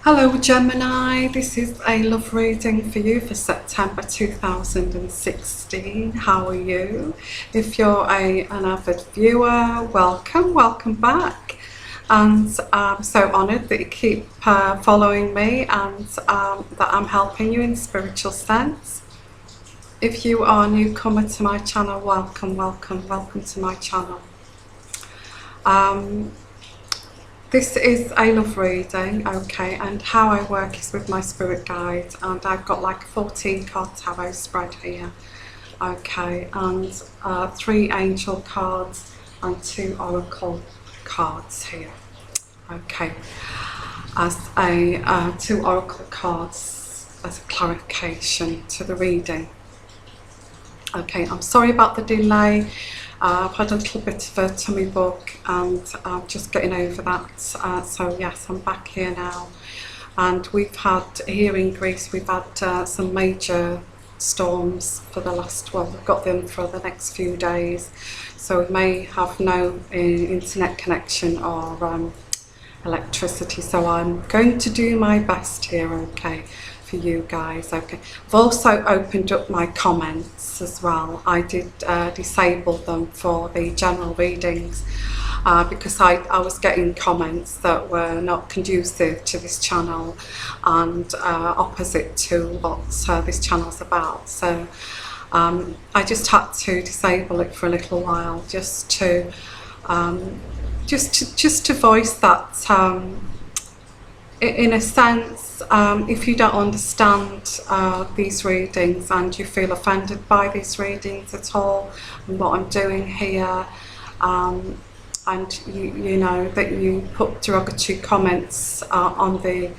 Hello Gemini, this is a love reading for you for September 2016. How are you? If you're an avid viewer, welcome back. And I'm so honoured that you keep following me and that I'm helping you in spiritual sense. If you are a newcomer to my channel, welcome to my channel. This is a love reading, okay, and how I work is with my spirit guide, and I've got like a 14 card tarot spread here, okay, and 3 angel cards and 2 oracle cards here, okay, as a 2 oracle cards as a clarification to the reading. Okay, I'm sorry about the delay. I've had a little bit of a tummy bug and I'm just getting over that. So yes, I'm back here now. And we've had, here in Greece, we've had some major storms for the last, well, we've got them for the next few days. So we may have no internet connection or electricity. So I'm going to do my best here, okay, for you guys, okay. I've also opened up my comments as well. I did disable them for the general readings because I was getting comments that were not conducive to this channel and opposite to what this channel's about. So I just had to disable it for a little while just to voice that in a sense, if you don't understand these readings and you feel offended by these readings at all and what I'm doing here, and you know that you put derogatory comments on the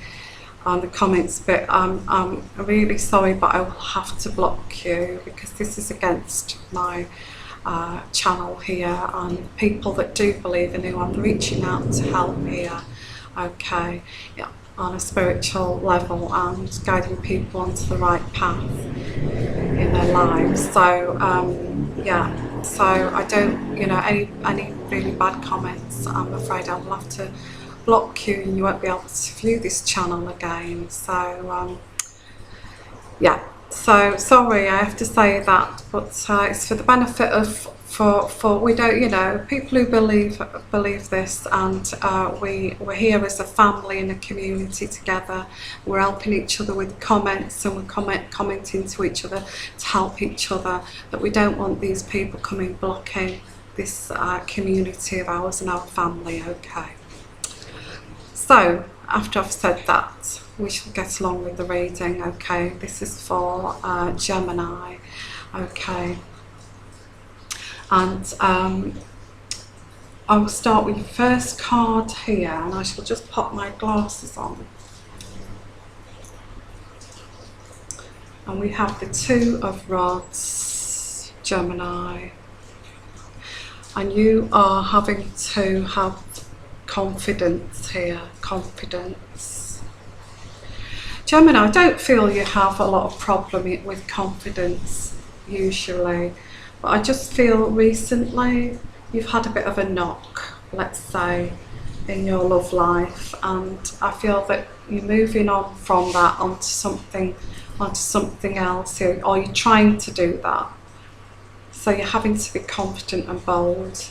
comments bit, I'm really sorry, but I will have to block you because this is against my channel here, and people that do believe in who I'm reaching out to help here, okay, yeah, on a spiritual level and guiding people onto the right path in their lives. So yeah, so I don't, you know, any really bad comments, I'm afraid I will have to block you and you won't be able to view this channel again. So yeah, so sorry I have to say that, but it's for the benefit of for we don't, you know, people who believe this, and we're here as a family and a community together. We're helping each other with comments, and we're commenting to each other to help each other, that we don't want these people coming blocking this community of ours and our family, okay. So after I've said that, we shall get along with the reading, okay. This is for Gemini, okay. And I will start with the first card here, and I shall just pop my glasses on. And we have the 2 of Rods, Gemini. And you are having to have confidence here, confidence. Gemini, I don't feel you have a lot of problem with confidence usually, but I just feel recently you've had a bit of a knock, let's say, in your love life, and I feel that you're moving on from that onto something else here, or you're trying to do that. So you're having to be confident and bold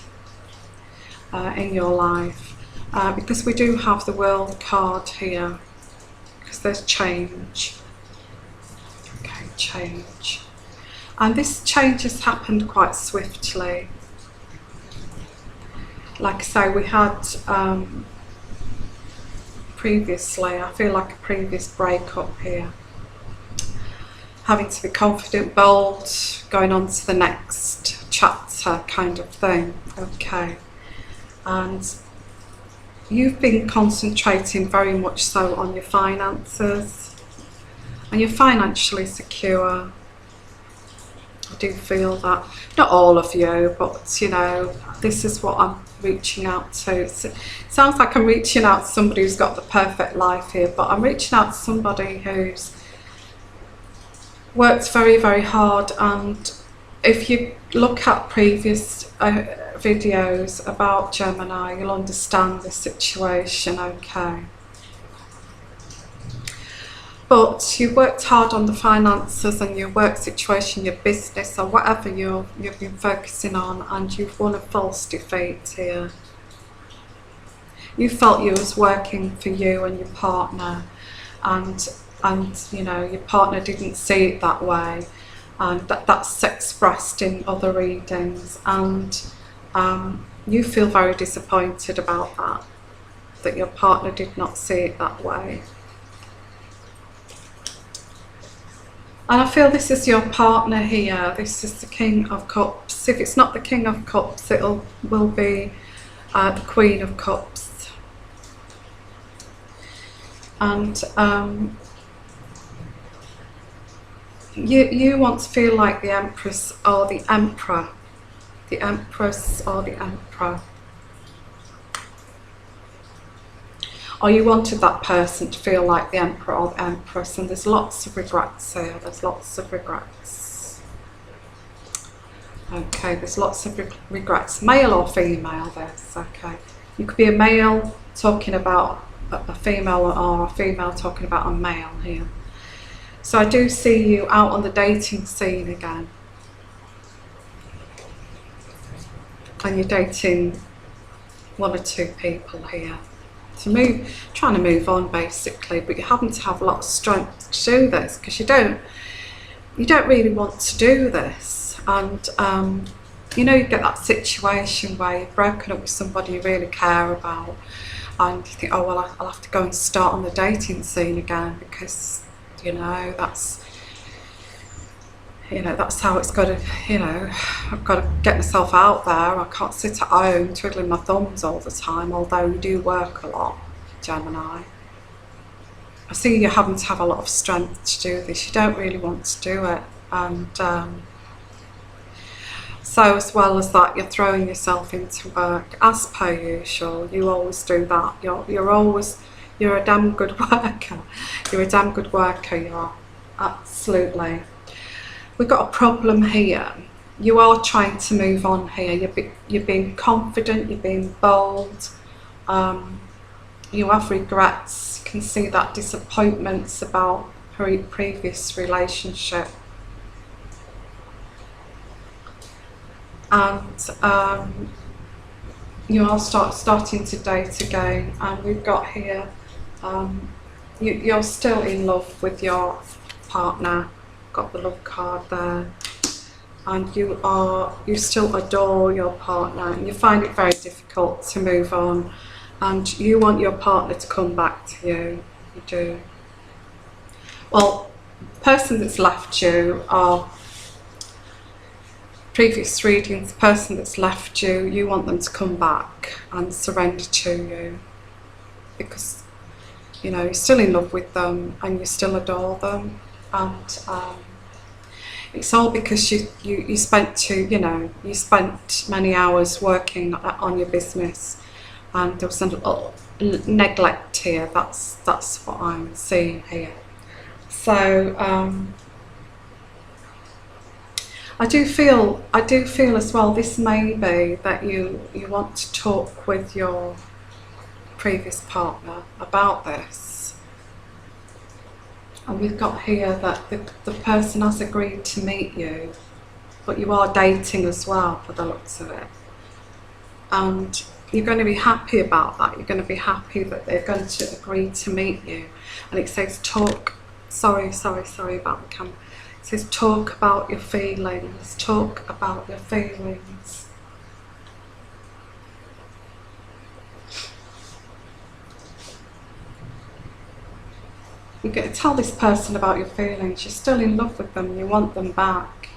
in your life, because we do have the World card here, because there's change. Okay, change. And this change has happened quite swiftly. Like I say, we had previously, I feel like a previous breakup here. Having to be confident, bold, going on to the next chapter kind of thing, okay. And you've been concentrating very much so on your finances, and you're financially secure. I do feel that, not all of you, but you know, this is what I'm reaching out to. It sounds like I'm reaching out to somebody who's got the perfect life here, but I'm reaching out to somebody who's worked very, very hard. And if you look at previous videos about Gemini, you'll understand the situation, okay. But you worked hard on the finances and your work situation, your business, or whatever you've been focusing on, and you've won a false defeat here. You felt you was working for you and your partner, and you know, your partner didn't see it that way, and that's expressed in other readings, and you feel very disappointed about that your partner did not see it that way. And I feel this is your partner here. This is the King of Cups. If it's not the King of Cups, will be the Queen of Cups. And you want to feel like the Empress or the Emperor. The Empress or the Emperor. Or you wanted that person to feel like the Emperor or the Empress, and there's lots of regrets here. There's lots of regrets. Okay, there's lots of regrets, male or female. This, okay. You could be a male talking about a female, or a female talking about a male here. So I do see you out on the dating scene again, and you're dating one or two people here. Trying to move on basically, but you're having to have a lot of strength to do this, because you don't really want to do this, and you know, you get that situation where you've broken up with somebody you really care about, and you think, oh well, I'll have to go and start on the dating scene again, because you know, that's how it's got to, you know, I've got to get myself out there. I can't sit at home twiddling my thumbs all the time, although you do work a lot, Gemini. I see you're having to have a lot of strength to do this. You don't really want to do it. And so as well as that, you're throwing yourself into work, as per usual. You always do that. You're a damn good worker. You're a damn good worker, you are. Absolutely. We've got a problem here. You are trying to move on here. You're being confident, you're being bold. You have regrets. You can see that disappointments about her previous relationship. And you are starting to date again. And we've got here, you're still in love with your partner. Got the love card there, and you still adore your partner, and you find it very difficult to move on, and you want your partner to come back to you. You do. Well, the person that's left you, or previous readings, the person that's left you, you want them to come back and surrender to you, because you know, you're still in love with them and you still adore them. And it's all because you spent many hours working on your business, and there was a little neglect here. That's what I'm seeing here. So I do feel as well, this may be that you want to talk with your previous partner about this. And we've got here that the person has agreed to meet you, but you are dating as well, for the looks of it. And you're going to be happy about that. You're going to be happy that they're going to agree to meet you. And it says talk, sorry about the camera. It says talk about your feelings, talk about your feelings. You're going to tell this person about your feelings. You're still in love with them. You want them back.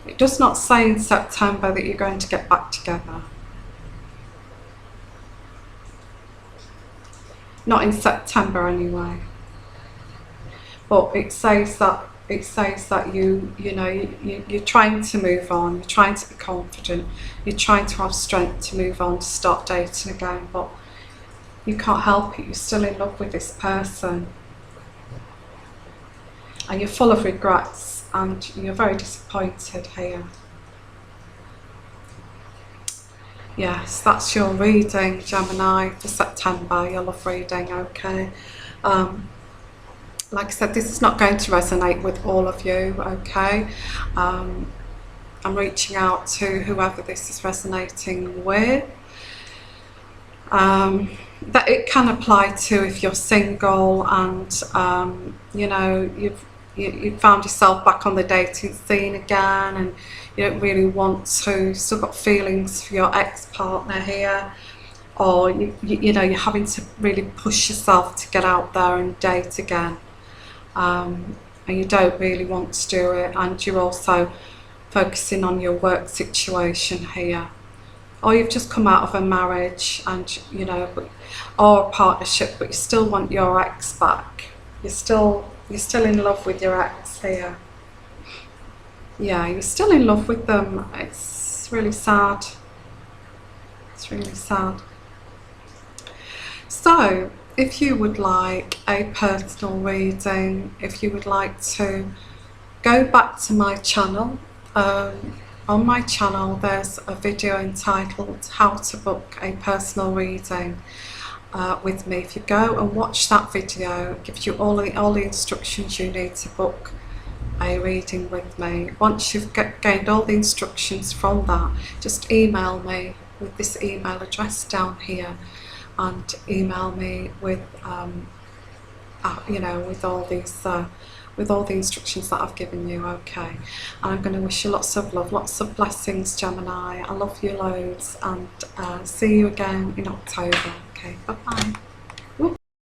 It does not say in September that you're going to get back together. Not in September anyway. But it says that you're trying to move on. You're trying to be confident. You're trying to have strength to move on, to start dating again. But you can't help it. You're still in love with this person. And you're full of regrets, and you're very disappointed here. Yes, that's your reading, Gemini, for September, your love reading, okay. like I said, this is not going to resonate with all of you, okay? I'm reaching out to whoever this is resonating with. That it can apply to if you're single and you know, you've found yourself back on the dating scene again and you don't really want to, still got feelings for your ex-partner here, or you know, you're having to really push yourself to get out there and date again, and you don't really want to do it, and you're also focusing on your work situation here, or you've just come out of a marriage and you know, or a partnership, but you still want your ex back. You're still in love with your ex here. Yeah, you're still in love with them. It's really sad. It's really sad. So if you would like a personal reading, if you would like to go back to my channel, on my channel there's a video entitled How to Book a Personal Reading with me. If you go and watch that video, it gives you all the instructions you need to book a reading with me. Once you've gained all the instructions from that, just email me with this email address down here, and email me with you know, with all these with all the instructions that I've given you, okay? And I'm going to wish you lots of love, lots of blessings, Gemini. I love you loads, and see you again in October. Okay, bye bye.